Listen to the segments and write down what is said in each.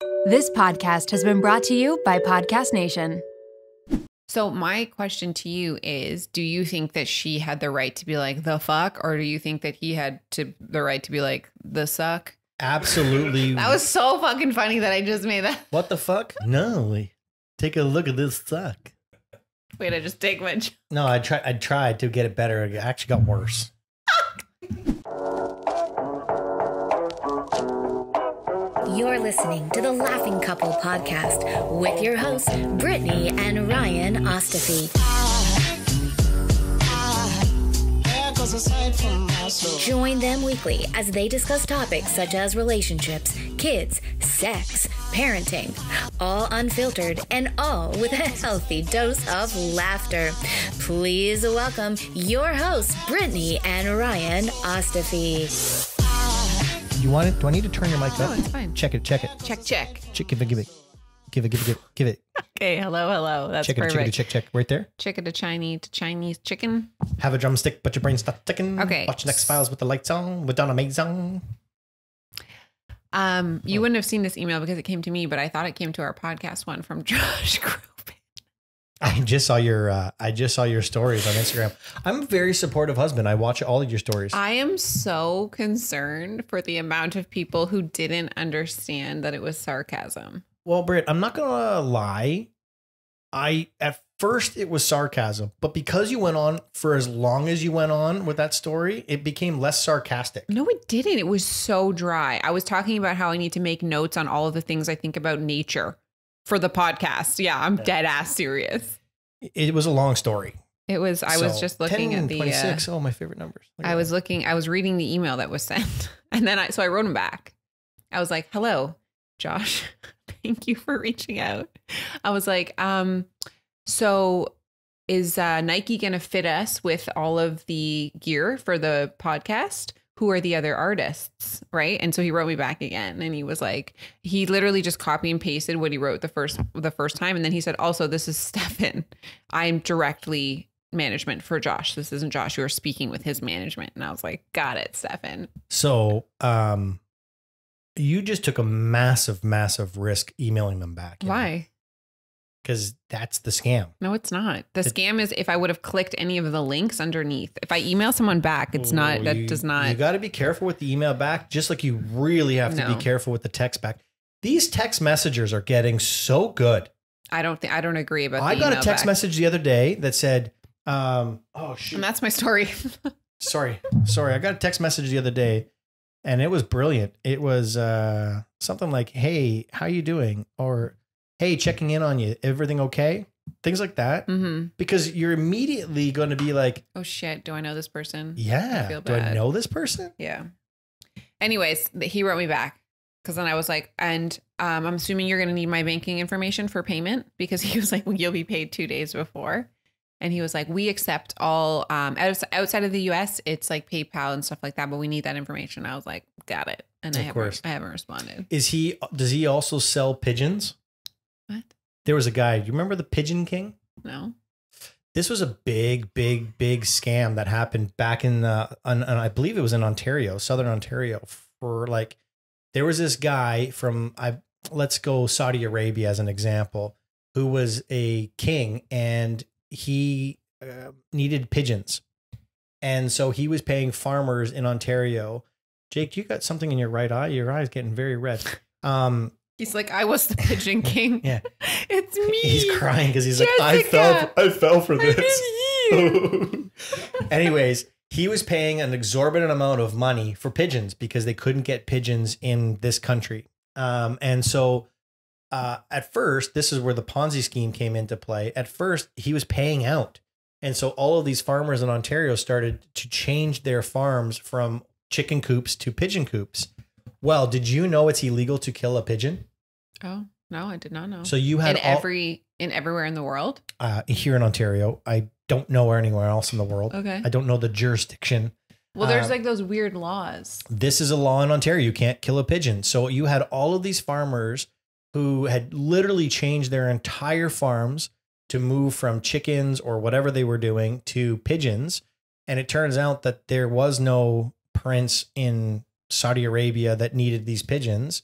This podcast has been brought to you by Podcast Nation. So my question to you is, do you think that she had the right to be like, the fuck? Or do you think that he had the right to be like, the suck? Absolutely. That was so fucking funny that I just made that. What the fuck? No. Take a look at this suck. Wait, I just take my... No, I tried to get it better. It actually got worse. You're listening to the Laughing Couple podcast with your hosts, Brittany and Ryan Ostafy. Join them weekly as they discuss topics such as relationships, kids, sex, parenting, all unfiltered and all with a healthy dose of laughter. Please welcome your hosts, Brittany and Ryan Ostafy. You want it? Do I need to turn your mic up? No, it's fine. Check it. Check. Give it. Okay, hello. That's check it, perfect. check. Right there. Chicken to Chinese chicken. Have a drumstick, but your brain's not ticking. Okay. Watch X-Files with the lights on. With Donna Maison. You wouldn't have seen this email because it came to me, but I thought it came to our podcast one from Josh Groban. I just saw your stories on Instagram. I'm a very supportive husband. I watch all of your stories. I am so concerned for the amount of people who didn't understand that it was sarcasm. Well, Britt, I'm not gonna lie. At first it was sarcasm, but because you went on for as long as you went on with that story, it became less sarcastic. No, it didn't. It was so dry. I was talking about how I need to make notes on all of the things I think about nature for the podcast. Yeah, I'm dead ass serious. It was a long story. It was. I was just looking 10, at the 26. Oh, my favorite numbers. I was reading the email that was sent, and then I wrote him back. I was like, "Hello, Josh. Thank you for reaching out." I was like, so is Nike going to fit us with all of the gear for the podcast? Who are the other artists? Right. And so he wrote me back again, and he was like, he literally just copy and pasted what he wrote the first time. And then he said, also, this is Stefan. I'm directly management for Josh. This isn't Josh. You're speaking with his management. And I was like, got it, Stefan. So, you just took a massive risk emailing them back. Why? Because that's the scam. No, it's not. The scam is if I would have clicked any of the links underneath. If I email someone back, it's not. That does not. You got to be careful with the email back, just like you really have to be careful with the text back. These text messengers are getting so good. I don't agree about. I got a text message the other day that said, "Oh shoot," and that's my story. Sorry. I got a text message the other day, and it was brilliant. It was something like, "Hey, how you doing?" or "Hey, checking in on you. Everything okay?" Things like that. Mm-hmm. Because you're immediately going to be like, "Oh shit, do I know this person?" Yeah. I feel bad. Do I know this person? Yeah. Anyways, he wrote me back because then I was like, and I'm assuming you're going to need my banking information for payment, because he was like, well, you'll be paid 2 days before. And he was like, we accept all outside of the US, it's like PayPal and stuff like that, but we need that information. I was like, got it. And I haven't responded. Does he also sell pigeons? What? There was a guy. Do you remember the Pigeon King? No. This was a big scam that happened back in I believe it was in Ontario, Southern Ontario. There was this guy from let's go Saudi Arabia as an example, who was a king, and he needed pigeons, and so he was paying farmers in Ontario. Jake, you got something in your right eye. Your eye's getting very red. He's like, I was the Pigeon King. Yeah. It's me. He's crying because he's Jessica, like, I fell for this. You. Anyways, he was paying an exorbitant amount of money for pigeons because they couldn't get pigeons in this country. And so at first, this is where the Ponzi scheme came into play. At first, he was paying out. And so all of these farmers in Ontario started to change their farms from chicken coops to pigeon coops. Well, did you know it's illegal to kill a pigeon? Oh, no, I did not know. So you had everywhere in the world? Here in Ontario. I don't know anywhere else in the world. Okay. I don't know the jurisdiction. Well, there's like those weird laws. This is a law in Ontario. You can't kill a pigeon. So you had all of these farmers who had literally changed their entire farms to move from chickens or whatever they were doing to pigeons. And it turns out that there was no prince in Saudi Arabia that needed these pigeons.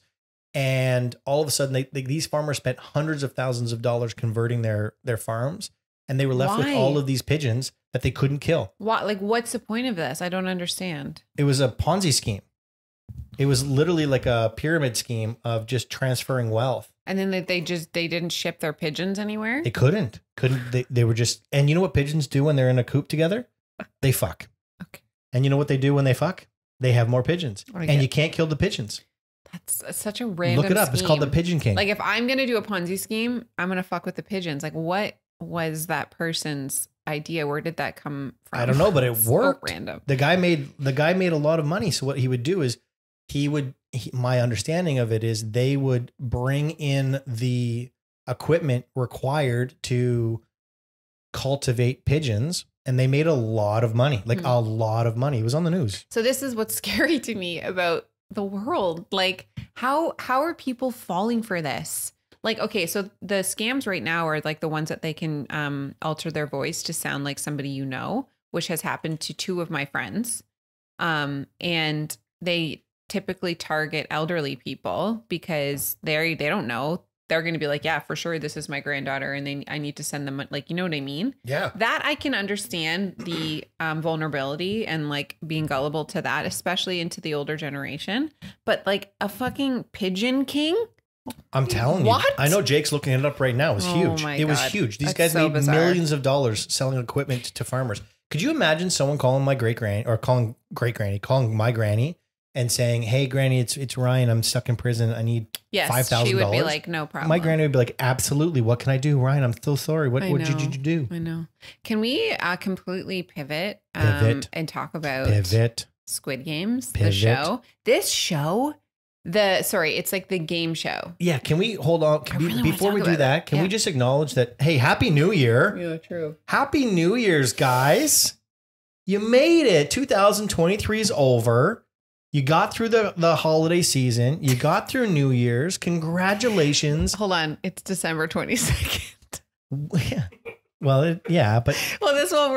And all of a sudden, these farmers spent hundreds of thousands of dollars converting their farms, and they were left with all of these pigeons that they couldn't kill. What? Like, what's the point of this? I don't understand. It was a Ponzi scheme. It was literally like a pyramid scheme of just transferring wealth. And then they didn't ship their pigeons anywhere? They couldn't. They were just, and you know what pigeons do when they're in a coop together? They fuck. Okay. And you know what they do when they fuck? They have more pigeons. And you can't kill the pigeons. That's such a random Look it up. scheme. It's called the Pigeon King. Like, if I'm going to do a Ponzi scheme, I'm going to fuck with the pigeons. Like, what was that person's idea? Where did that come from? I don't know, but it worked. So random. The guy made a lot of money. So what he would do is my understanding of it is they would bring in the equipment required to cultivate pigeons, and they made a lot of money, a lot of money. It was on the news. So this is what's scary to me about the world. Like, how are people falling for this? Like, okay, so the scams right now are like the ones that they can alter their voice to sound like somebody you know, which has happened to 2 of my friends. And they typically target elderly people because they don't know. They're going to be like, yeah, for sure, this is my granddaughter, and I need to send them, like, you know what I mean? Yeah. That I can understand the vulnerability and like being gullible to that, especially into the older generation. But like a fucking Pigeon King? I'm telling you. What? I know Jake's looking it up right now. It was huge. My it was God. huge. These That's guys so made bizarre. millions of dollars selling equipment to farmers. Could you imagine someone calling my great-granny or calling my granny and saying, "Hey, Granny, it's Ryan. I'm stuck in prison. I need $5,000." She would be like, no problem. My granny would be like, "Absolutely. What can I do, Ryan? I'm so sorry. What did you do?" I know. Can we completely pivot, Pivot. and talk about Squid Games, Pivot. the show? This show, it's like the game show. Yeah. Can we hold on? Before we do that, can Yeah. we just acknowledge that? Hey, Happy New Year! Yeah, true. Happy New Year's, guys. You made it. 2023 is over. You got through the holiday season. You got through New Year's. Congratulations. Hold on. It's December 22nd. Yeah. Well, yeah, but Well, this won't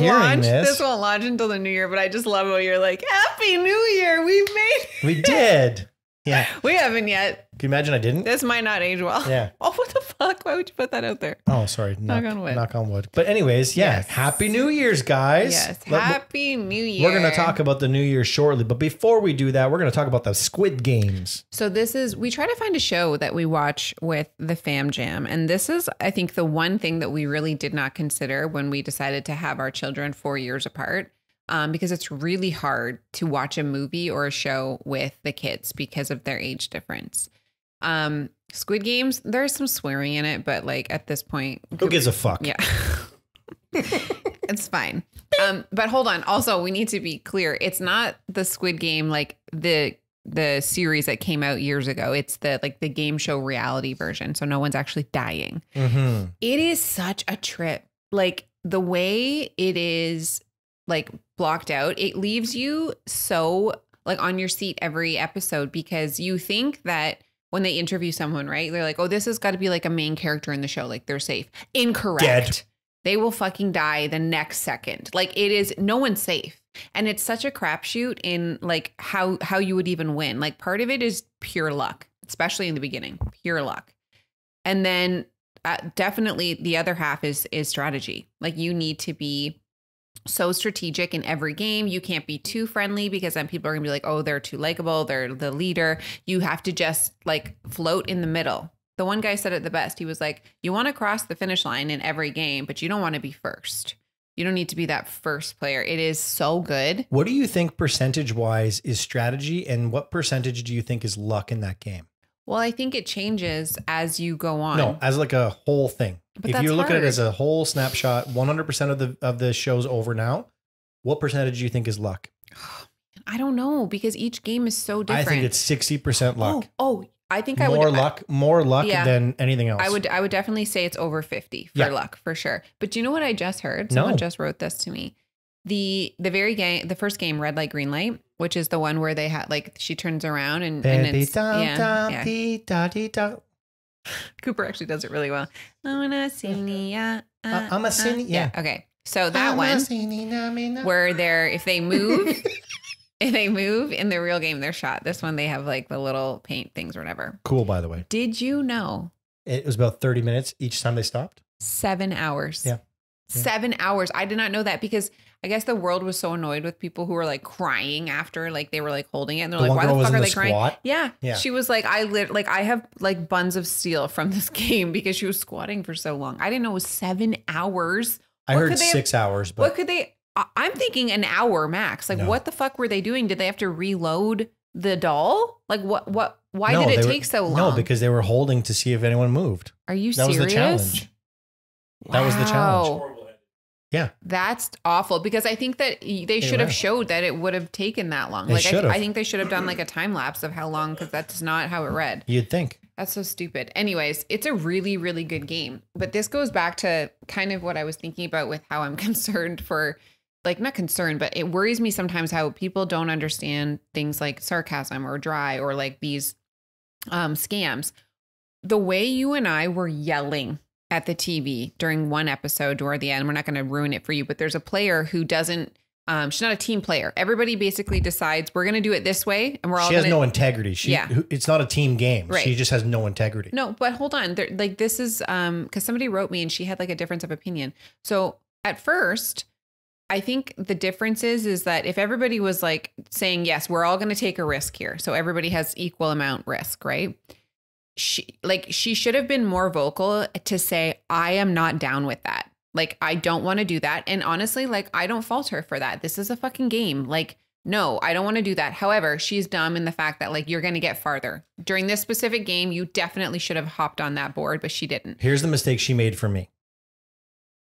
launch. This won't launch until the new year, but I just love how you're like, Happy New Year. We made it. we did. Yeah. We haven't yet. Can you imagine I didn't? This might not age well. Yeah. Oh, what the fuck? Why would you put that out there? Oh, sorry. Knock on wood. Knock on wood. But anyways, yeah. Yes. Happy New Year's, guys. Yes. Happy New Year. We're going to talk about the New Year shortly. But before we do that, we're going to talk about the Squid Games. So we try to find a show that we watch with the fam jam. And this is, I think, the one thing that we really did not consider when we decided to have our children 4 years apart. Because it's really hard to watch a movie or a show with the kids because of their age difference. Squid Games, there's some swearing in it, but like at this point, who gives a fuck? Yeah. It's fine. But hold on. Also, we need to be clear. It's not the Squid Game, like the series that came out years ago. It's the game show reality version. So no one's actually dying. Mm-hmm. It is such a trip. Like the way it is like blocked out, it leaves you so like on your seat every episode, because you think that when they interview someone, right, they're like, oh, this has got to be like a main character in the show, like they're safe. Incorrect. Dead. They will fucking die the next second. Like it is, no one's safe. And it's such a crapshoot in like how you would even win. Like part of it is pure luck, especially in the beginning, pure luck. And then definitely the other half is strategy. Like you need to be so strategic in every game. You can't be too friendly because then people are gonna be like, oh, they're too likable. They're the leader. You have to just like float in the middle. The one guy said it the best. He was like, you want to cross the finish line in every game, but you don't want to be first. You don't need to be that first player. It is so good. What do you think percentage wise is strategy, and what percentage do you think is luck in that game? Well, I think it changes as you go on. No, as like a whole thing. But if that's you look at it hard. as a whole snapshot, 100% of the show's over now. What percentage do you think is luck? I don't know, because each game is so different. I think it's 60% luck. Oh, I think More luck Yeah. than anything else. I would definitely say it's over 50 for luck, for sure. But do you know what I just heard? No. Someone just wrote this to me. The first game, Red Light, Green Light, which is the one where they had like she turns around and it's Cooper actually does it really well. I'm a senior. I'm a senior. Yeah. Okay. So that one where if they move If they move in the real game, they're shot. This one, they have like the little paint things or whatever. Cool, by the way. Did you know? It was about 30 minutes each time they stopped. 7 hours. Yeah. 7 hours. I did not know that because I guess the world was so annoyed with people who were like crying after, like they were like holding it and they're The like, one why girl the was fuck in are the they crying? squat? Yeah. Yeah. She was like, I have like buns of steel from this game because she was squatting for so long. I didn't know it was 7 hours. I What heard could they have- 6 hours, but What could they, I'm thinking an hour max. Like No. what the fuck were they doing? Did they have to reload the doll? Like why No, did it they take were, so long? No, because they were holding to see if anyone moved. Are you That serious? was the challenge. That was the challenge. Wow. Yeah. That's awful because I think that they should have were. showed that it would have taken that long. They Like should have. I think they should have done like a time lapse of how long because that's not how it read. You'd think. That's so stupid. Anyways, it's a really, really good game. But this goes back to kind of what I was thinking about with how I'm concerned for, like, not concerned, but it worries me sometimes how people don't understand things like sarcasm or dry or like these scams. The way you and I were yelling at the TV during one episode toward the end, we're not going to ruin it for you, but there's a player who doesn't, she's not a team player. Everybody basically decides we're going to do it this way. And we're all She has gonna, no integrity. It's not a team game. Right. She just has no integrity. No, but hold on. Like this is because somebody wrote me and she had like a difference of opinion. So at first, I think the difference is that if everybody was like saying, yes, we're all going to take a risk here. So everybody has equal amount risk, right? She should have been more vocal to say, I am not down with that. Like, I don't want to do that. And honestly, like, I don't fault her for that. This is a fucking game. Like, no, I don't want to do that. However, she's dumb in the fact that like, you're going to get farther. During this specific game, you definitely should have hopped on that board, but she didn't. Here's the mistake she made for me.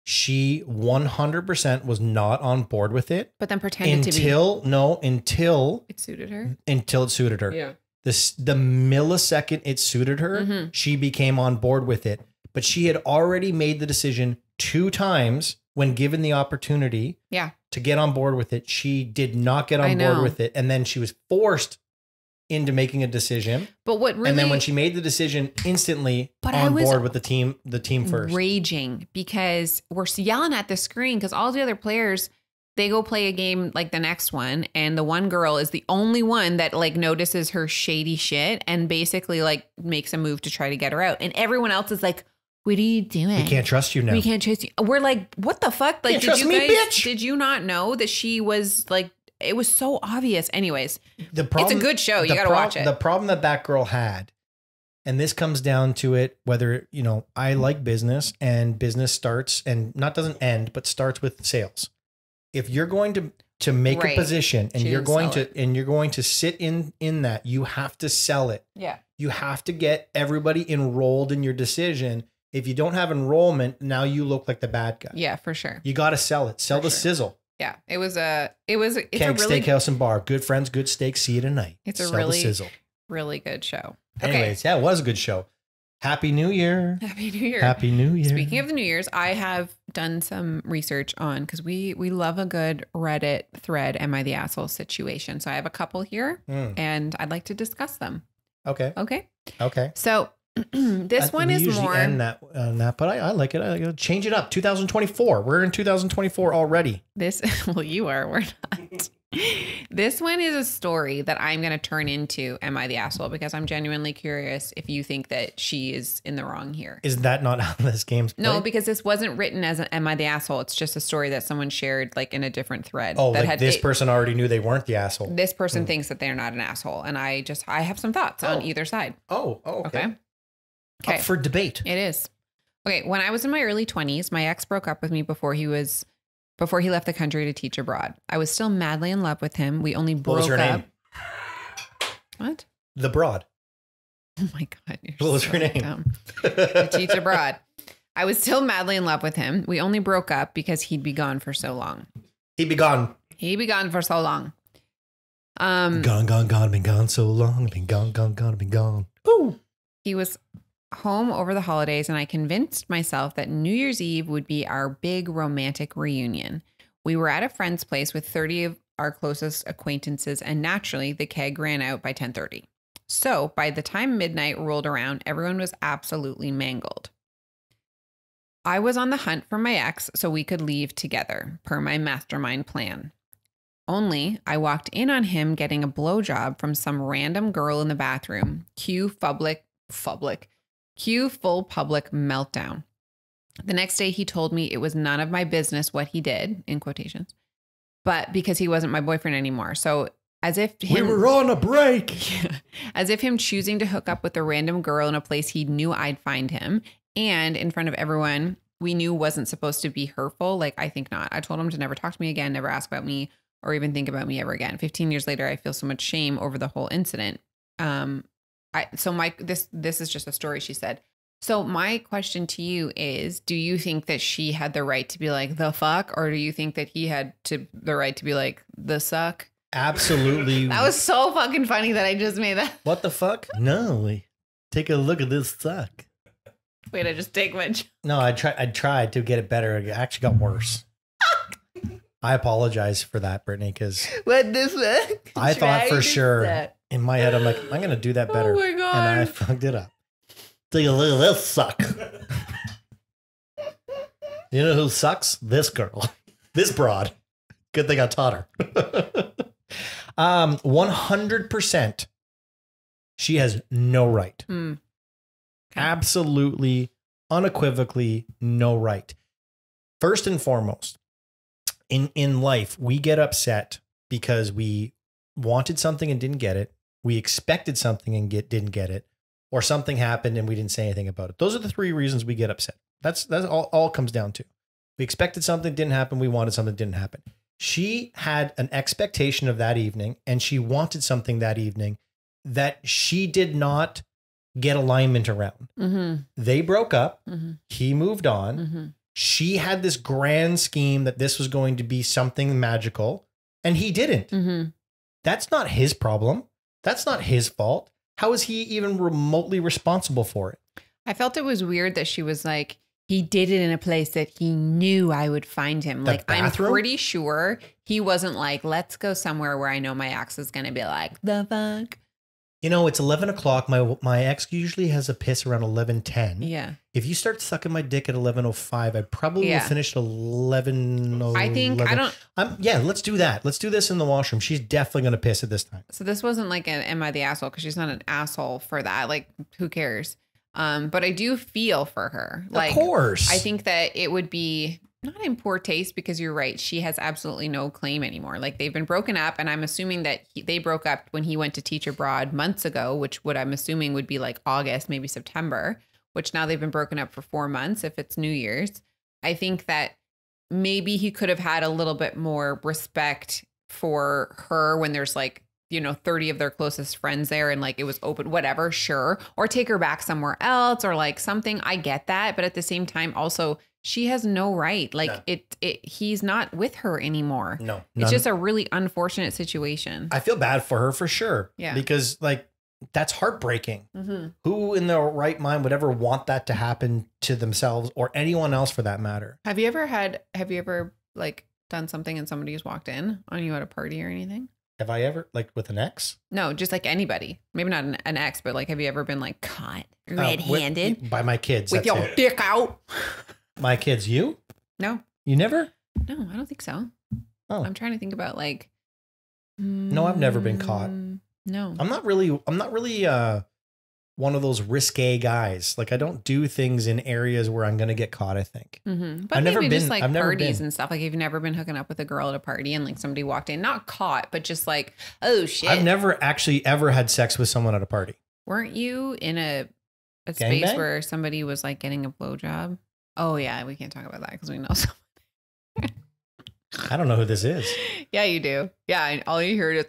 She 100% was not on board with it. But then pretended to be. Until It suited her. Until it suited her. Yeah. The millisecond it suited her, she became on board with it. But she had already made the decision 2 times when given the opportunity to get on board with it. She did not get on board with it. And then she was forced into making a decision. But what really, and then when she made the decision, instantly on board with the team first. Raging because we're yelling at the screen because all the other players, they go play a game like the next one. And the one girl is the only one that like notices her shady shit and basically like makes a move to try to get her out. And everyone else is like, what are you doing? We can't trust you now. We can't trust you. We're like, what the fuck? Like, did you not know that she was like, it was so obvious. Anyways, it's a good show. You got to watch it. The problem that girl had, and this comes down to it, whether, you know, I like business and business starts and doesn't end, but starts with sales. If you're going to make a position and you're going to sit in that, you have to sell it. Yeah. You have to get everybody enrolled in your decision. If you don't have enrollment, now you look like the bad guy. Yeah, for sure. You got to sell it. Sell the sizzle. Yeah, it's a really Steakhouse and Bar. Good friends, good steak. See you tonight. It's a Sell really the sizzle. Really good show. Anyways, yeah, it was a good show. Happy New Year. Happy New Year. Happy New Year. Speaking of the New Year's, I have done some research on because we love a good Reddit thread. Am I the asshole situation? So I have a couple here, and I'd like to discuss them. Okay. So this one is more. End that, but I like it. I like it. Change it up. 2024. We're in 2024 already. Well, you are. We're not. This one is a story that I'm going to turn into Am I the Asshole? Because I'm genuinely curious if you think that she is in the wrong here. Is that not how this game's played? No, because this wasn't written as Am I the Asshole? It's just a story that someone shared like in a different thread. Oh, that like this person already knew they weren't the asshole. This person thinks that they're not an asshole. And I have some thoughts on either side. Okay. Up for debate. It is. Okay. When I was in my early 20s, my ex broke up with me before he left the country to teach abroad. I was still madly in love with him. We only broke up. What was her name? What? The Broad. Oh my God. What was her name? Dumb. To teach abroad. I was still madly in love with him. We only broke up because he'd be gone for so long. He'd be gone. For so long. Gone, been gone so long. Been gone. Ooh. He was home over the holidays, and I convinced myself that New Year's Eve would be our big romantic reunion. We were at a friend's place with 30 of our closest acquaintances, and naturally, the keg ran out by 10:30. So by the time midnight rolled around, everyone was absolutely mangled. I was on the hunt for my ex so we could leave together, per my mastermind plan. Only I walked in on him getting a blowjob from some random girl in the bathroom. Cue full public meltdown. The next day he told me it was none of my business what he did, in quotations, but because he wasn't my boyfriend anymore. So as if we were on a break. As if him choosing to hook up with a random girl in a place he knew I'd find him and in front of everyone we knew wasn't supposed to be hurtful. Like, I think not. I told him to never talk to me again, never ask about me or even think about me ever again. 15 years later, I feel so much shame over the whole incident. This is just a story, she said. So my question to you is, do you think that she had the right to be like, the fuck? Or do you think that he had the right to be like, the suck? Absolutely. That was so fucking funny that I just made that. What the fuck? No, take a look at this suck. Wait, I just take my... No, I tried to get it better. It actually got worse. I apologize for that, Brittany, because what the fuck? I thought for sure in my head, I'm like, I'm going to do that better. Oh my God. And I fucked it up. Take a look at this suck. You know who sucks? This girl. This broad. Good thing I taught her. 100%. She has no right. Okay. Absolutely, unequivocally, no right. First and foremost, in life, we get upset because we wanted something and didn't get it. We expected something and didn't get it. Or something happened and we didn't say anything about it. Those are the three reasons we get upset. That's all comes down to. We expected something, didn't happen. We wanted something, didn't happen. She had an expectation of that evening and she wanted something that evening that she did not get alignment around. Mm-hmm. They broke up. Mm-hmm. He moved on. Mm-hmm. She had this grand scheme that this was going to be something magical and he didn't. Mm-hmm. That's not his problem. That's not his fault. How is he even remotely responsible for it? I felt it was weird that she was like, he did it in a place that he knew I would find him. Like, bathroom? I'm pretty sure he wasn't like, let's go somewhere where I know my ex is going to be like, the fuck? You know, it's 11 o'clock. My ex usually has a piss around 11:10. Yeah. If you start sucking my dick at 11:05, I probably will finish at 11:11. I think, 11. Let's do that. Let's do this in the washroom. She's definitely going to piss at this time. So this wasn't like an am I the asshole? Because she's not an asshole for that. Like, who cares? But I do feel for her. Like, of course. I think that it would be not in poor taste because you're right. She has absolutely no claim anymore. Like, they've been broken up, and I'm assuming that they broke up when he went to teach abroad months ago, which I'm assuming would be like August, maybe September, which now they've been broken up for 4 months if it's New Year's. I think that maybe he could have had a little bit more respect for her when there's like, 30 of their closest friends there and like it was open, whatever, sure. Or take her back somewhere else or like something. I get that. But at the same time, also, she has no right. Like he's not with her anymore. No, it's just a really unfortunate situation. I feel bad for her for sure. Yeah. Because like that's heartbreaking. Mm-hmm. Who in their right mind would ever want that to happen to themselves or anyone else for that matter? Have you ever like done something and somebody has walked in on you at a party or anything? Have I ever, like with an ex? No, just like anybody. Maybe not an ex, but like, have you ever been like caught red-handed? By my kids. With your dick out? My kids, you? No. You never? No, I don't think so. Oh. I'm trying to think about like. No, I've never been caught. No. I'm not really one of those risque guys. Like I don't do things in areas where I'm going to get caught, I think. Mm-hmm. But I've maybe never just been, like I've parties and stuff. Like you've never been hooking up with a girl at a party and like somebody walked in, not caught, but just like, oh shit. I've never actually ever had sex with someone at a party. Weren't you in a space where somebody was like getting a blowjob? Oh yeah. We can't talk about that because we know someone. I don't know who this is. Yeah, you do. Yeah. All you heard is.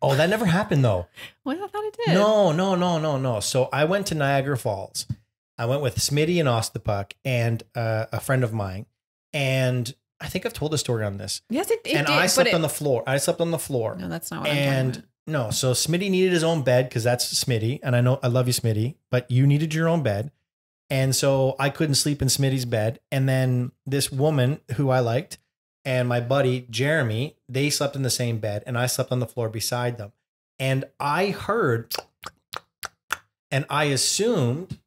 Oh, that never happened though. Well, I thought it did. No. So I went to Niagara Falls. I went with Smitty and Ostapuck and a friend of mine. And I think I've told a story on this. Yes, it and did. I slept on the floor. No, that's not what I'm talking about. No, so Smitty needed his own bed because that's Smitty. And I know I love you, Smitty, but you needed your own bed. And so I couldn't sleep in Smitty's bed. And then this woman who I liked and my buddy, Jeremy, they slept in the same bed and I slept on the floor beside them. And I heard, and I assumed.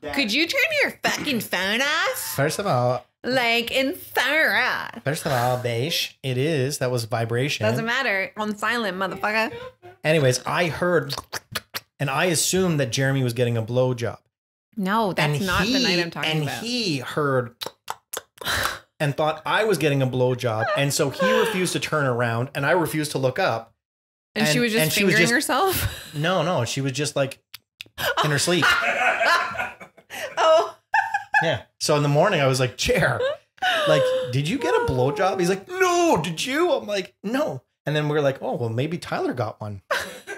Could you turn your fucking phone off? First of all, Like in Sarah. First of all, beige. It is. That was vibration. Doesn't matter. On silent, motherfucker. Anyways, I heard, and I assumed that Jeremy was getting a blowjob. No, that's not the night I'm talking about. And he heard and thought I was getting a blowjob. And so he refused to turn around and I refused to look up. And she was just fingering herself? No. She was just like in her sleep. Oh. Yeah. So in the morning I was like, Chair, like, did you get a blowjob? He's like, no, did you? I'm like, no. And then we were like, oh, well, maybe Tyler got one.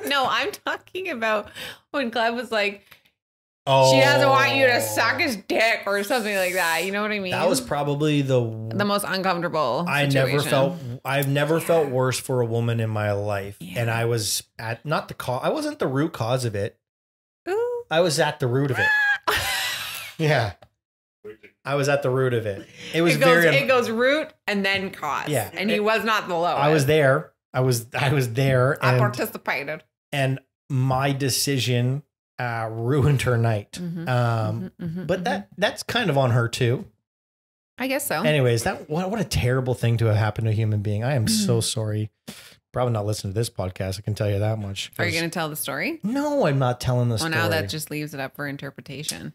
No, I'm talking about when Clem was like, oh, she doesn't want you to suck his dick or something like that. You know what I mean? That was probably the most uncomfortable situation. I've never felt worse for a woman in my life. Yeah. And I was at I wasn't the root cause of it. Ooh. I was at the root of it. Yeah. I was at the root of it. It goes root and then cause. Yeah. And he was not the lowest. I was there. I was there. I participated. And my decision ruined her night. But that's kind of on her too. I guess so. Anyways, what a terrible thing to have happened to a human being. I am so sorry. Probably not listening to this podcast. I can tell you that much. Are you going to tell the story? No, I'm not telling the story. Well, now that just leaves it up for interpretation.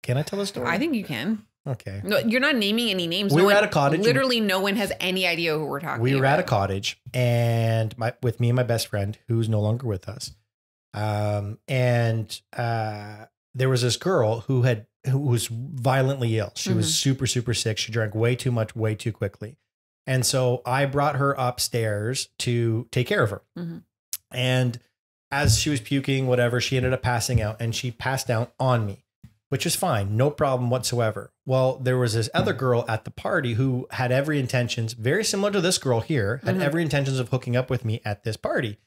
Can I tell the story? I think you can. Okay. No, you're not naming any names. We were at a cottage. Literally, no one has any idea who we're talking about. We were at a cottage, and with me and my best friend, who's no longer with us. There was this girl who was violently ill. She was super, super sick. She drank way too much, way too quickly. And so I brought her upstairs to take care of her. And as she was puking, whatever, she ended up passing out, and she passed out on me, which is fine. No problem whatsoever. Well, there was this other girl at the party who had every intentions, very similar to this girl here, had every intentions of hooking up with me at this party.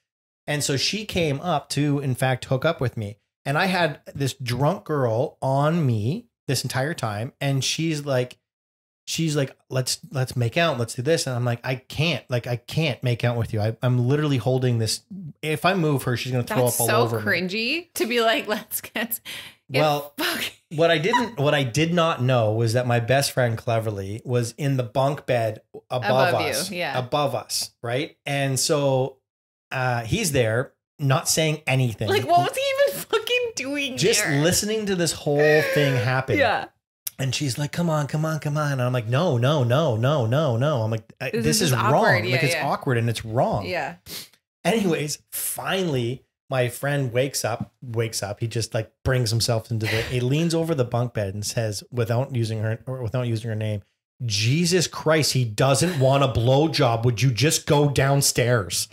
And so she came up to, in fact, hook up with me. And I had this drunk girl on me this entire time. And she's like, let's make out. Let's do this. And I'm like, I can't make out with you. I'm literally holding this. If I move her, she's going to throw up all over me. That's so cringy to be like, let's get well, what I did not know was that my best friend Cleverly was in the bunk bed above us, above us. Right. And so, he's there not saying anything. Like, what was he even fucking doing just there? Listening to this whole thing happen. Yeah. And she's like, come on. And I'm like, no. I'm like, this is wrong. Yeah, it's awkward and it's wrong. Yeah. Anyways, finally, my friend wakes up. He just like brings himself into he leans over the bunk bed and says, without using her name, Jesus Christ, he doesn't want a blowjob. Would you just go downstairs?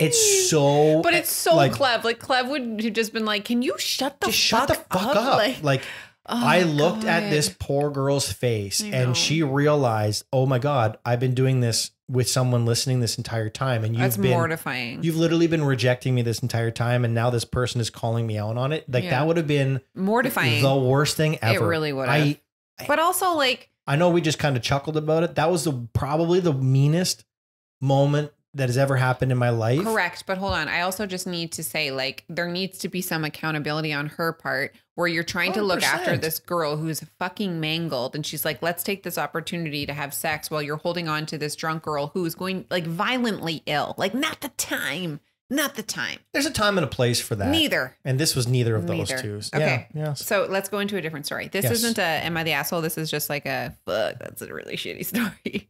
It's so, but it's so like, Clev. Like Clev would have just been like, "Can you shut the fuck up?" Like I looked at this poor girl's face, and she realized, "Oh my God, I've been doing this with someone listening this entire time, and that's mortifying. You've literally been rejecting me this entire time, and now this person is calling me out on it. Like that would have been mortifying, the worst thing ever. It really would have. But also, like, I know we just kind of chuckled about it. That was probably the meanest moment that has ever happened in my life. Correct. But hold on. I also just need to say, like, there needs to be some accountability on her part where you're trying 100%. To look after this girl who's fucking mangled. And she's like, let's take this opportunity to have sex while you're holding on to this drunk girl who's going like violently ill. Like, not the time. There's a time and a place for that. Neither. And this was neither of those two. Okay. Yeah. So let's go into a different story. This isn't a, am I the asshole? This is just like a, fuck, that's a really shitty story.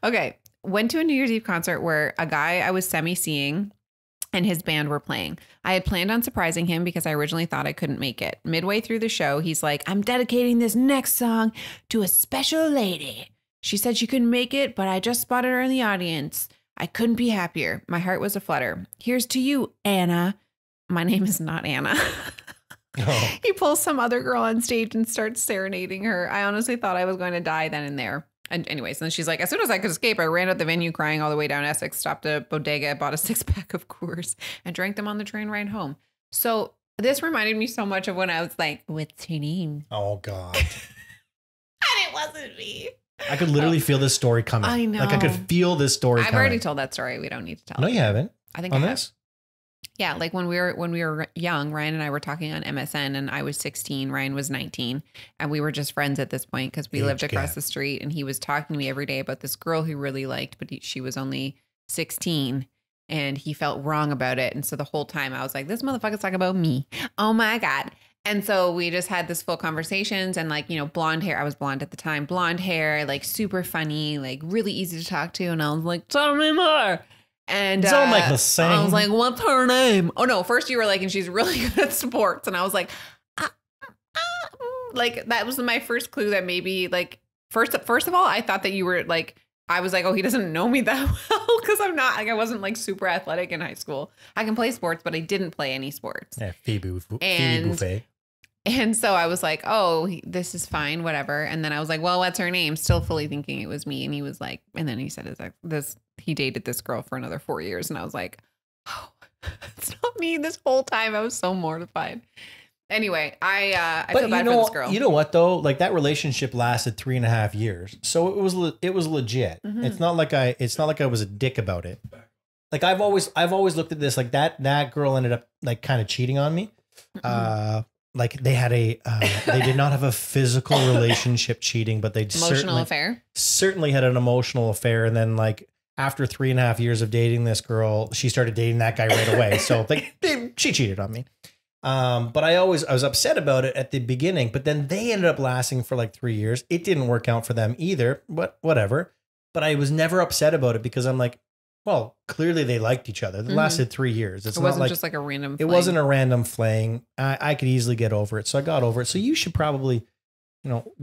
Okay. Went to a New Year's Eve concert where a guy I was semi-seeing and his band were playing. I had planned on surprising him because I originally thought I couldn't make it. Midway through the show, he's like, I'm dedicating this next song to a special lady. She said she couldn't make it, but I just spotted her in the audience. I couldn't be happier. My heart was aflutter. Here's to you, Anna. My name is not Anna. Oh. He pulls some other girl on stage and starts serenading her. I honestly thought I was going to die then and there. And anyways, then she's like, as soon as I could escape, I ran out the venue crying all the way down Essex, stopped at a bodega, bought a 6-pack of Coors, and drank them on the train ride home. So this reminded me so much of when I was like, what's your name? Oh, God. And it wasn't me. I could literally feel this story coming. I know. Like I could feel this story coming. I've already told that story. We don't need to tell No, it. you haven't. I think on I this? Yeah, like when we were young, Ryan and I were talking on MSN, and I was 16, Ryan was 19, and we were just friends at this point because we lived across the street, and he was talking to me every day about this girl he really liked, but she was only 16, and he felt wrong about it. And so the whole time I was like, this motherfucker's talking about me. Oh my God. And so we just had this full conversations, and like, you know, blonde hair. I was blonde at the time, blonde hair, like super funny, like really easy to talk to. And I was like, tell me more. And don't make the same. I was like, what's her name? Oh no, first you were like, and she's really good at sports. And I was like, like that was my first clue that maybe like, first of all, I thought that you were like, I was like, oh, he doesn't know me that well because I'm not like, I wasn't like super athletic in high school. I can play sports, but I didn't play any sports. Yeah, Phoebe Buffet. And so I was like, oh, this is fine, whatever. And then I was like, well, what's her name? Still fully thinking it was me. And he was like, and then he said he dated this girl for another 4 years. And I was like, oh, it's not me this whole time. I was so mortified. Anyway, I feel bad for this girl. You know what though? Like that relationship lasted 3.5 years. So it was legit. Mm-hmm. It's not like I was a dick about it. Like I've always looked at this like that girl ended up like kind of cheating on me. Mm-hmm. Like they had they did not have a physical relationship cheating, but they certainly had an emotional affair. And then like after 3.5 years of dating this girl, she started dating that guy right away. So like she cheated on me. But I was upset about it at the beginning, but then they ended up lasting for like 3 years. It didn't work out for them either, but whatever. But I was never upset about it because I'm like, well, clearly they liked each other. It lasted 3 years. It wasn't just like a random fling. It wasn't a random fling. I could easily get over it. So I got over it. So you should probably,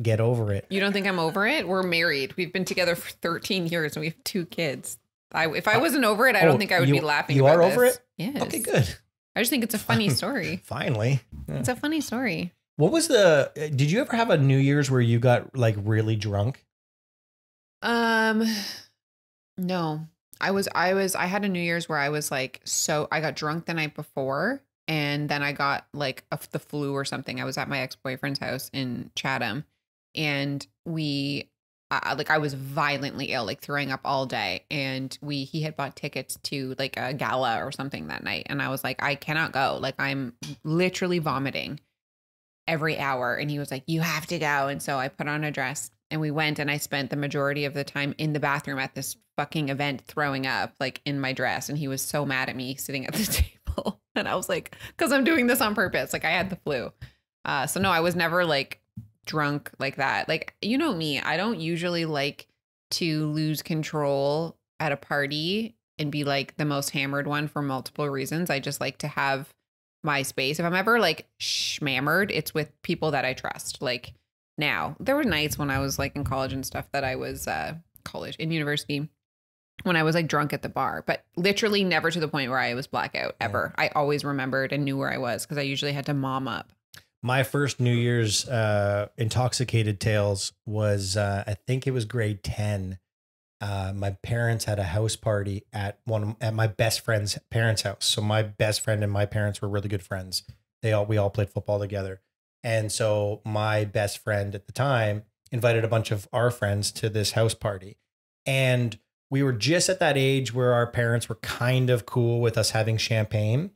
get over it. You don't think I'm over it? We're married. We've been together for 13 years and we have 2 kids. If I wasn't over it, I don't think I would be laughing about this. You are over it? Yes. Okay, good. I just think it's a funny story. Finally. Yeah. It's a funny story. Did you ever have a New Year's where you got like really drunk? No. I had a New Year's where I was like, I got drunk the night before and then I got like the flu or something. I was at my ex-boyfriend's house in Chatham and I was violently ill, like throwing up all day. And he had bought tickets to like a gala or something that night. And I was like, I cannot go. Like I'm literally vomiting every hour. And he was like, you have to go. And so I put on a dress and we went, and I spent the majority of the time in the bathroom at this fucking event throwing up like in my dress. And he was so mad at me sitting at the table. And I was like, because I'm doing this on purpose. Like I had the flu. So no, I was never like drunk like that. Like, you know me, I don't usually like to lose control at a party and be like the most hammered one for multiple reasons. I just like to have my space. If I'm ever like schmammered, it's with people that I trust. Like now, there were nights when I was like in college and stuff that I was in university when I was like drunk at the bar, but literally never to the point where I was blackout ever. I always remembered and knew where I was because I usually had to mom up. My first New Year's intoxicated tales was, I think it was grade 10. My parents had a house party at my best friend's parents' house. So my best friend and my parents were really good friends. We all played football together. And so my best friend at the time invited a bunch of our friends to this house party. And we were just at that age where our parents were kind of cool with us having champagne.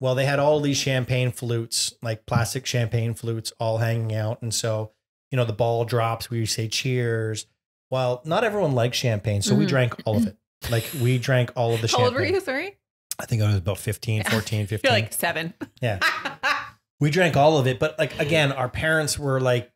Well, they had all these champagne flutes, like plastic champagne flutes, all hanging out. And so, the ball drops, we say cheers. Well, not everyone likes champagne. So we drank all of it. Like we drank all of the champagne. How old were you? Sorry. I think I was about 15, 14, 15. You're like 7. Yeah. We drank all of it. But like, again, our parents were like,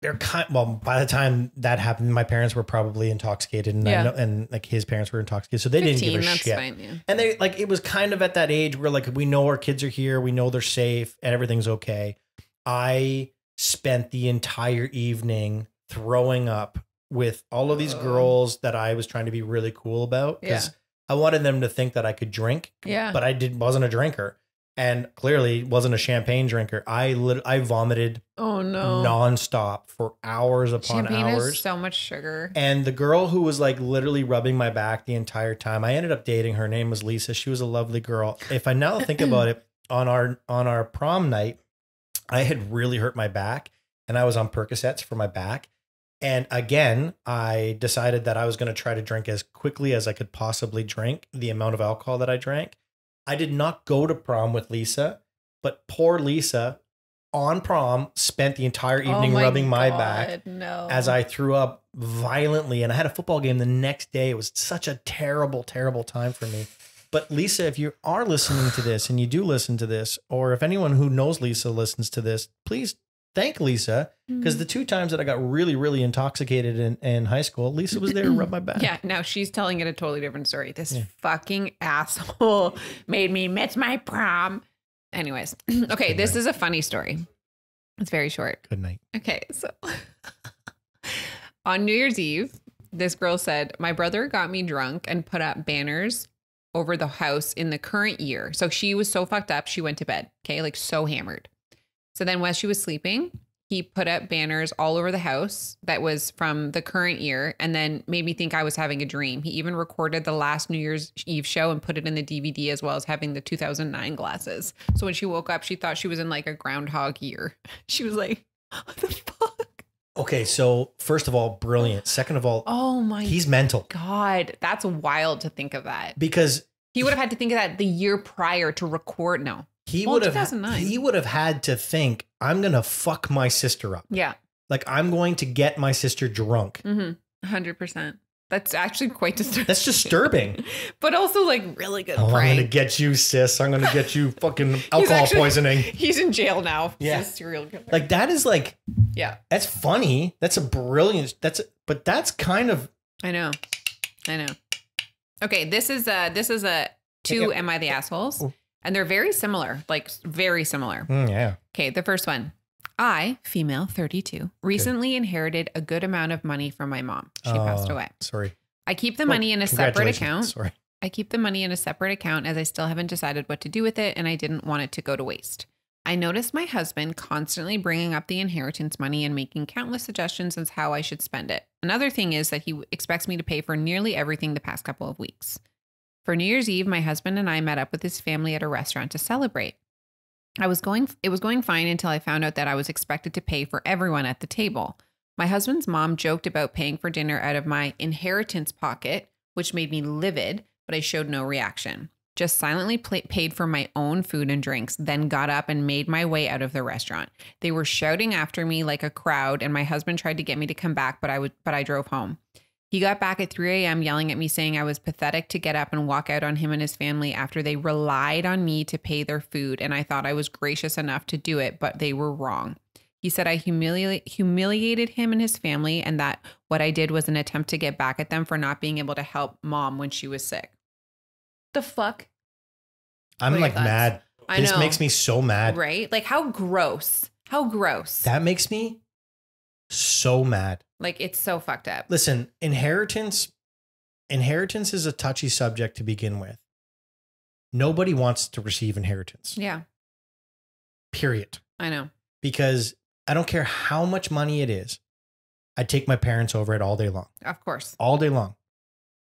by the time that happened, my parents were probably intoxicated and like his parents were intoxicated. So they 15, didn't give a shit. Fine, yeah. And they like, it was kind of at that age where like, we know our kids are here. We know they're safe and everything's okay. I spent the entire evening throwing up with all of these girls that I was trying to be really cool about. Because I wanted them to think that I could drink. Yeah. But I wasn't a drinker. And clearly wasn't a champagne drinker. I vomited nonstop for hours upon champagne hours. Is so much sugar. And the girl who was like literally rubbing my back the entire time, I ended up dating. Her name was Lisa. She was a lovely girl. If I now think about it, on our prom night, I had really hurt my back and I was on Percocets for my back. And again, I decided that I was going to try to drink as quickly as I could possibly drink the amount of alcohol that I drank. I did not go to prom with Lisa, but poor Lisa on prom spent the entire evening rubbing my back as I threw up violently. And I had a football game the next day. It was such a terrible, terrible time for me. But Lisa, if you are listening to this and you do listen to this, or if anyone who knows Lisa listens to this, please thank Lisa. Because the 2 times that I got really, really intoxicated in high school, Lisa was there to rub my back. Yeah, now she's telling it a totally different story. This fucking asshole made me miss my prom. Anyways, okay, this is a funny story. It's very short. Good night. Okay, so on New Year's Eve, this girl said, my brother got me drunk and put up banners over the house in the current year. So she was so fucked up, she went to bed, okay, like so hammered. So then while she was sleeping, he put up banners all over the house that was from the current year and then made me think I was having a dream. He even recorded the last New Year's Eve show and put it in the DVD as well as having the 2009 glasses. So when she woke up, she thought she was in like a groundhog year. She was like, what the fuck? Okay, so first of all, brilliant. Second of all, oh my he's mental. God, that's wild to think of that. Because he would have had to think of that the year prior to record. No. He would have had to think, I'm going to fuck my sister up. Yeah. Like I'm going to get my sister drunk. 100%. That's actually quite disturbing. That's disturbing. But also like really good prank. I'm going to get you, sis. I'm going to get you fucking alcohol poisoning. He's in jail now. Yeah. He's a serial killer. Like that is like, yeah, that's funny. That's a brilliant, but that's kind of. I know. Okay. This is a 2 Am I the Assholes? And they're very similar, like very similar. Yeah. Okay, the first one. I, female 32, recently inherited a good amount of money from my mom. She passed away. Sorry. I keep the money in a separate account. Sorry. I keep the money in a separate account as I still haven't decided what to do with it and I didn't want it to go to waste. I noticed my husband constantly bringing up the inheritance money and making countless suggestions as how I should spend it. Another thing is that he expects me to pay for nearly everything the past couple of weeks. For New Year's Eve, my husband and I met up with his family at a restaurant to celebrate. It was going fine until I found out that I was expected to pay for everyone at the table. My husband's mom joked about paying for dinner out of my inheritance pocket, which made me livid, but I showed no reaction. Just silently paid for my own food and drinks, then got up and made my way out of the restaurant. They were shouting after me like a crowd, and my husband tried to get me to come back, but I drove home. He got back at 3 a.m. yelling at me saying I was pathetic to get up and walk out on him and his family after they relied on me to pay their food, and I thought I was gracious enough to do it, but they were wrong. He said I humiliated him and his family and that what I did was an attempt to get back at them for not being able to help mom when she was sick. The fuck? I'm like mad. This makes me so mad. Right? Like how gross. How gross. That makes me so mad. Like it's so fucked up. Listen, inheritance is a touchy subject to begin with. Nobody wants to receive inheritance. Yeah. Period. I know. Because I don't care how much money it is. I'd take my parents over it all day long. Of course. All day long.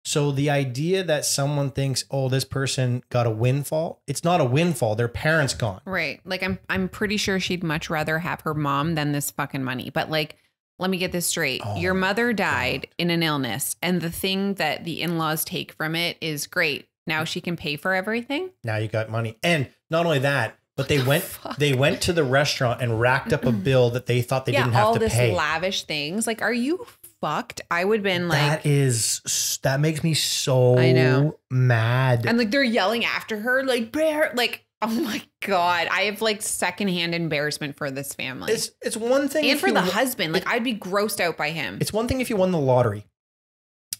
So the idea that someone thinks, oh, this person got a windfall, it's not a windfall. Their parents gone. Right. Like I'm pretty sure she'd much rather have her mom than this fucking money. But like, let me get this straight. Your mother died in an illness, and the thing that the in-laws take from it is great. Now she can pay for everything. Now you got money. And not only that, but they went to the restaurant and racked up a bill that they thought they didn't have to pay. All this lavish things. Like, are you fucked? I would have been like, that makes me so mad. And like they're yelling after her, like, bear, like, oh my God. I have like secondhand embarrassment for this family. It's one thing. And for the husband, like I'd be grossed out by him. It's one thing if you won the lottery.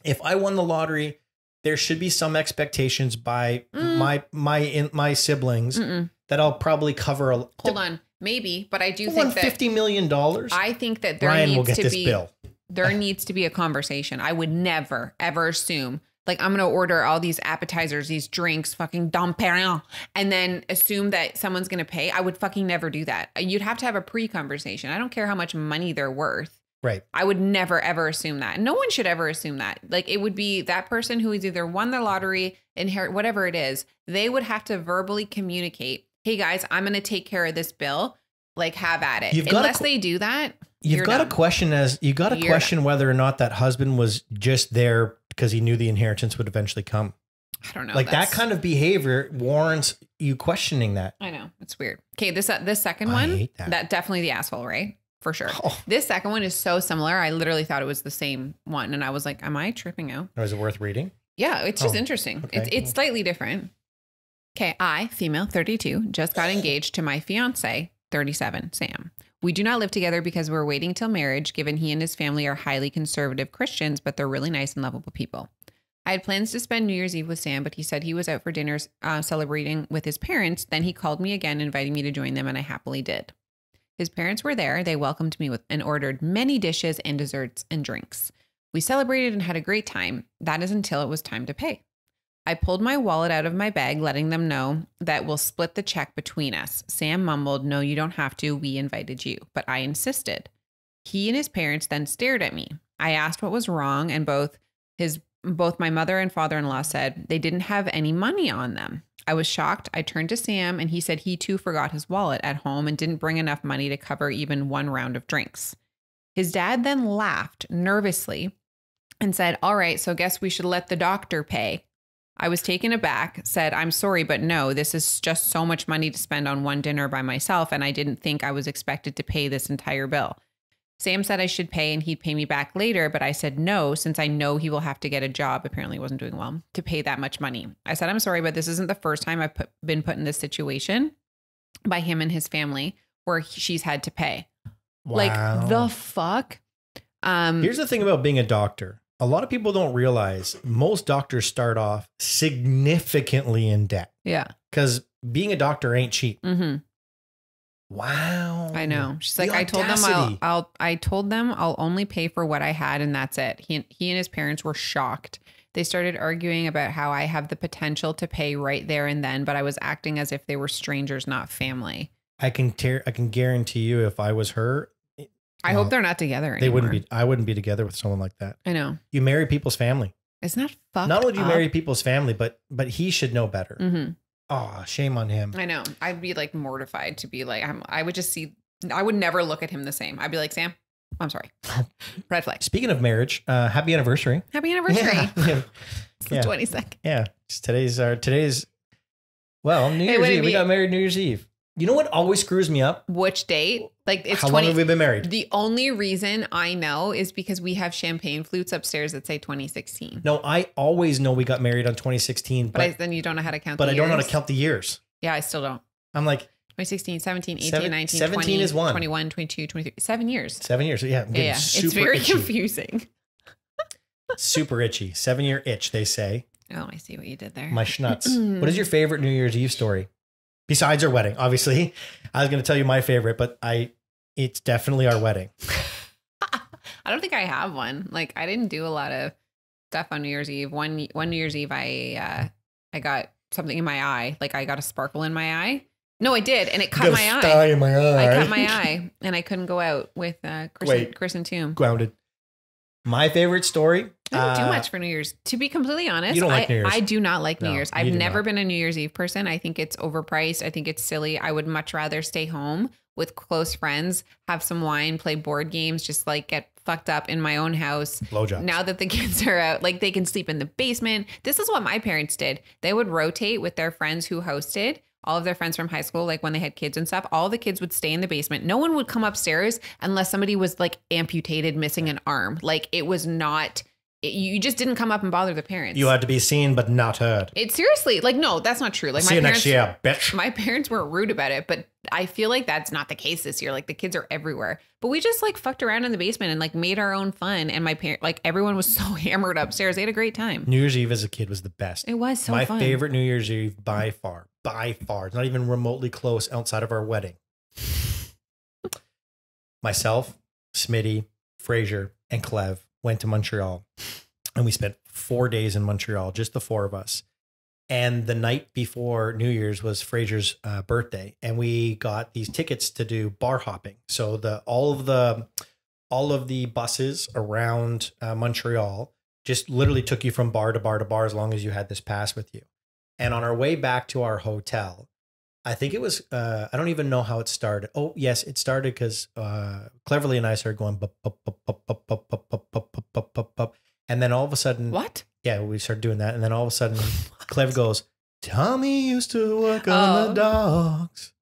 If I won the lottery, there should be some expectations by my siblings that I'll probably cover. Hold on. Maybe, but I do think that $50 million. I think that Ryan will get this bill. There needs to be a conversation. I would never, ever assume, like, I'm going to order all these appetizers, these drinks, fucking Dom Perignon, and then assume that someone's going to pay. I would fucking never do that. You'd have to have a pre-conversation. I don't care how much money they're worth. Right. I would never, ever assume that. No one should ever assume that. Like, it would be that person who has either won the lottery, inherit, whatever it is, they would have to verbally communicate, hey guys, I'm going to take care of this bill. Like, have at it. Unless they do that, you've got to question whether or not that husband was just there because he knew the inheritance would eventually come. I don't know. Like that kind of behavior warrants you questioning that. I know. It's weird. Okay. This second I one, hate that. definitely the asshole, right? For sure. Oh. This second one is so similar. I literally thought it was the same one. And I was like, am I tripping out? Or is it worth reading? Yeah. It's just interesting. Okay. It's slightly different. Okay. I, female 32, just got engaged to my fiance, 37, Sam. We do not live together because we're waiting till marriage, given he and his family are highly conservative Christians, but they're really nice and lovable people. I had plans to spend New Year's Eve with Sam, but he said he was out for dinner celebrating with his parents. Then he called me again, inviting me to join them, and I happily did. His parents were there. They welcomed me and ordered many dishes and desserts and drinks. We celebrated and had a great time. That is until it was time to pay. I pulled my wallet out of my bag, letting them know that we'll split the check between us. Sam mumbled, "No, you don't have to. We invited you." But I insisted. He and his parents then stared at me. I asked what was wrong, and both my mother and father-in-law said they didn't have any money on them. I was shocked. I turned to Sam and he said he too forgot his wallet at home and didn't bring enough money to cover even one round of drinks. His dad then laughed nervously and said, "All right, so guess we should let the doctor pay." I was taken aback, said, "I'm sorry, but no, this is just so much money to spend on one dinner by myself, and I didn't think I was expected to pay this entire bill." Sam said I should pay and he'd pay me back later, but I said no, since I know he will have to get a job, apparently wasn't doing well, to pay that much money. I said, "I'm sorry, but this isn't the first time I've been put in this situation by him and his family where she's had to pay." Wow. Like, the fuck? Here's the thing about being a doctor. A lot of people don't realize most doctors start off significantly in debt. Yeah. Because being a doctor ain't cheap. Mm-hmm. Wow. I know. She's like, The I told them audacity. I told them I'll only pay for what I had and that's it. He and his parents were shocked. They started arguing about how I have the potential to pay right there and then, but I was acting as if they were strangers, not family. I can guarantee you if I was her, I hope they're not together anymore. I wouldn't be together with someone like that. I know. You marry people's family. Isn't that fucked Not only do you up? marry people's family, but he should know better. Mm-hmm. Oh, shame on him. I know. I'd be like mortified to be like, I would just see, I would never look at him the same. I'd be like, "Sam, I'm sorry." Red flag. Speaking of marriage, happy anniversary. Happy anniversary. Yeah. It's the Yeah. 22nd. Yeah. Today's New Year's what do you Eve. We mean? got married New Year's Eve. You know what always screws me up? Which date? Like it's How 20. long have we been married? The only reason I know is because we have champagne flutes upstairs that say 2016. No, I always know we got married on 2016, But then you don't know how to count but the I don't know how years. to count the years. Yeah, I still don't. I'm like, 2016, 17, 18, 19, 17 20, is one. 21, 22, 23. 7 years. 7 years. Yeah. I'm getting Yeah. super It's very itchy. confusing. Super itchy. 7-year itch, they say. Oh, I see what you did there. My schnutz. What is your favorite New Year's Eve story? Besides our wedding, obviously. I was going to tell you my favorite, but it's definitely our wedding. I don't think I have one. Like I didn't do a lot of stuff on New Year's Eve. One New Year's Eve, I got something in my eye. Like I got a sparkle in my eye. No, I did, and it cut my eye. Sty in my eye. I cut my eye, and I couldn't go out with Chris and Toom. Grounded. My favorite story. I don't do much for New Year's. To be completely honest, You don't like New Year's. I do not like New No, Year's. you I've do never not. been a New Year's Eve person. I think it's overpriced. I think it's silly. I would much rather stay home with close friends, have some wine, play board games, just like get fucked up in my own house. Blowjobs. Now that the kids are out, like they can sleep in the basement. This is what my parents did. They would rotate with their friends who hosted. All of their friends from high school, like when they had kids and stuff, all the kids would stay in the basement. No one would come upstairs unless somebody was like amputated, missing an arm. Like it was not, you just didn't come up and bother the parents. You had to be seen but not heard. It seriously, like, no, that's not true. Like See you next year, bitch. my parents weren't rude about it, but I feel like that's not the case this year. Like the kids are everywhere, but we just like fucked around in the basement and like made our own fun. And my parents, like everyone was so hammered upstairs. They had a great time. New Year's Eve as a kid was the best. It was so My fun. favorite New Year's Eve by far. It's not even remotely close outside of our wedding. Myself, Smitty, Fraser, and Clev went to Montreal. And we spent 4 days in Montreal, just the four of us. And the night before New Year's was Fraser's birthday. And we got these tickets to do bar hopping. So all of the buses around Montreal just literally took you from bar to bar to bar as long as you had this pass with you. And on our way back to our hotel, I think it was, I don't even know how it started. Oh, yes, it started because Cleverly and I started going, bup, bup, bup, bup, bup, bup, bup, bup, bup, bup, bup, bup, bup. And then all of a sudden, What? yeah, we started doing that. And then all of a sudden, Clev goes, Tommy used to work on the docks.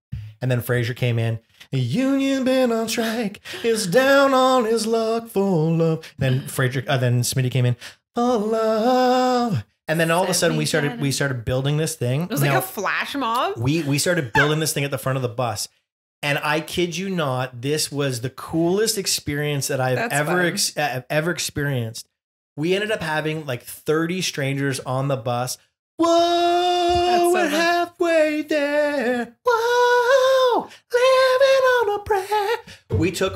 And then Fraser came in. The union been on strike. Is down on his luck for love. Then then Smitty came in. For love. And then all of a sudden we started building this thing. It was like a flash mob. We started building this thing at the front of the bus. And I kid you not, this was the coolest experience that I've ever experienced. We ended up having like 30 strangers on the bus. Whoa, we're halfway there. Whoa, living on a prayer.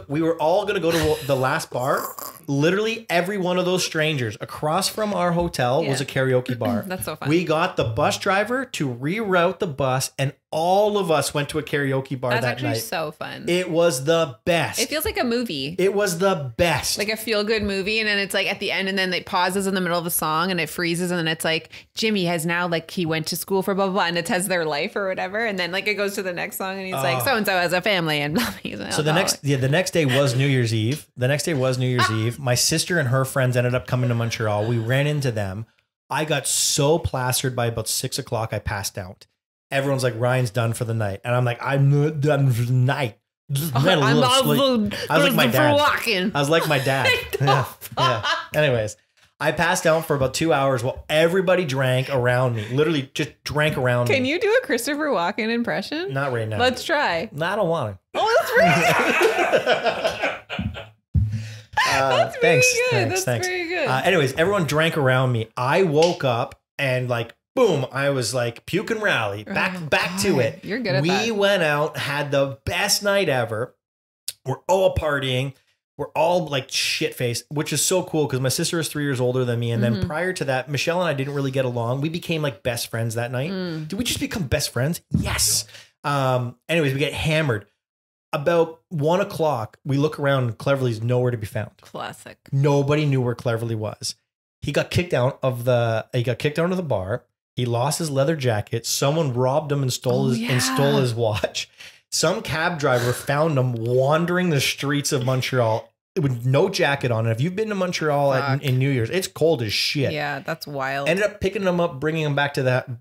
We were all going to go to the last bar. Literally every one of those strangers across from our hotel was a karaoke bar. That's so fun. We got the bus driver to reroute the bus, and all of us went to a karaoke bar that night. That's actually so fun. It was the best. It feels like a movie. It was the best. Like a feel-good movie, and then it's like at the end, and then it pauses in the middle of the song, and it freezes, and then it's like, Jimmy has now, like, he went to school for blah, blah, blah, and it has their life or whatever, and then, like, it goes to the next song, and he's like, so-and-so has a family, and blah, blah. So the next day was New Year's Eve. Eve. My sister and her friends ended up coming to Montreal. We ran into them. I got so plastered by about 6 o'clock, I passed out. Everyone's like, Ryan's done for the night. And I'm like, I'm not done for the night. I was like my dad. Yeah. Anyways, I passed out for about 2 hours while everybody drank around me. Literally just drank around me. Can you do a Christopher Walken impression? Not right now. Let's try. No, I don't want to. Oh, that's right. That's very good. That's very good. Anyways, everyone drank around me. I woke up and like, boom, I was like puke and rally. Back to it. You're good at that. We went out, had the best night ever. We're all partying. We're all like shit-faced, which is so cool because my sister is 3 years older than me. And then prior to that, Michelle and I didn't really get along. We became like best friends that night. Did we just become best friends? Yes. Anyways, we get hammered. About 1 o'clock, we look around and Cleverly's nowhere to be found. Classic. Nobody knew where Cleverly was. He got kicked out of the bar. He lost his leather jacket. Someone robbed him and stole his watch. Some cab driver found him wandering the streets of Montreal with no jacket on. And if you've been to Montreal in New Year's, it's cold as shit. Yeah, that's wild. Ended up picking him up, bringing him back to our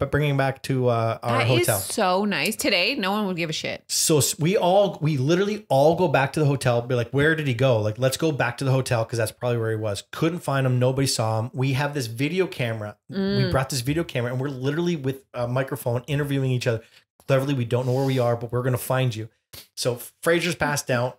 hotel. That is so nice. Today, no one would give a shit. So we literally all go back to the hotel, be like, where did he go? Like, let's go back to the hotel because that's probably where he was. Couldn't find him. Nobody saw him. We have this video camera. We brought this video camera and we're literally with a microphone interviewing each other. Cleverly, we don't know where we are, but we're going to find you. So Fraser's passed out.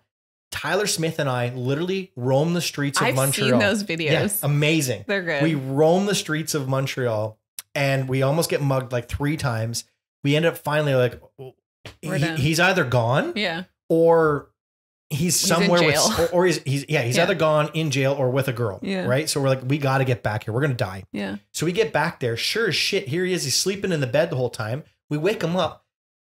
Tyler Smith and I literally roam the streets of Montreal. I've seen those videos. Yeah, amazing. They're good. We roam the streets of Montreal and we almost get mugged like 3 times. We end up finally like, he's either gone or he's somewhere in jail. or he's either gone in jail or with a girl. Yeah. Right. So we're like, we got to get back here. We're going to die. Yeah. So we get back there. Sure as shit. Here he is. He's sleeping in the bed the whole time. We wake him up.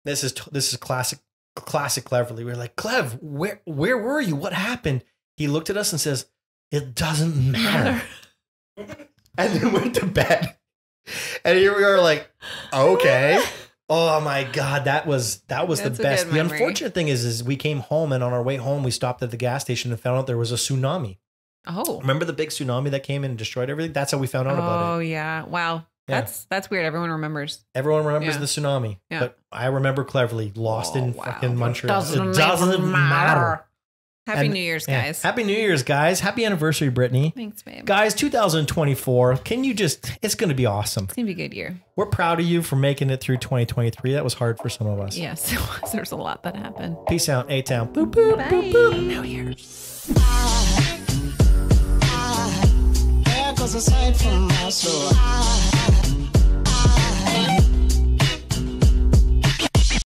This is classic Cleverly. We're like, Clev, where were you? What happened? He looked at us and says, it doesn't matter. And then went to bed. And here we are like, okay. Oh my God, that was the best. The unfortunate thing is we came home and on our way home, we stopped at the gas station and found out there was a tsunami. Oh. Remember the big tsunami that came in and destroyed everything? That's how we found out about it. Oh yeah. Wow. Yeah. That's weird. Everyone remembers. Everyone remembers the tsunami. Yeah. But I remember Cleverly lost in fucking Montreal. It doesn't matter. Happy New Year's, guys. Happy New Year's, guys. Happy anniversary, Brittany. Thanks, babe. Guys, 2024. It's going to be awesome. It's going to be a good year. We're proud of you for making it through 2023. That was hard for some of us. Yes, it was. There's a lot that happened. Peace out, A-Town. Boop, boop, Bye. boop, boop. New Year's. There goes a sight from my soul.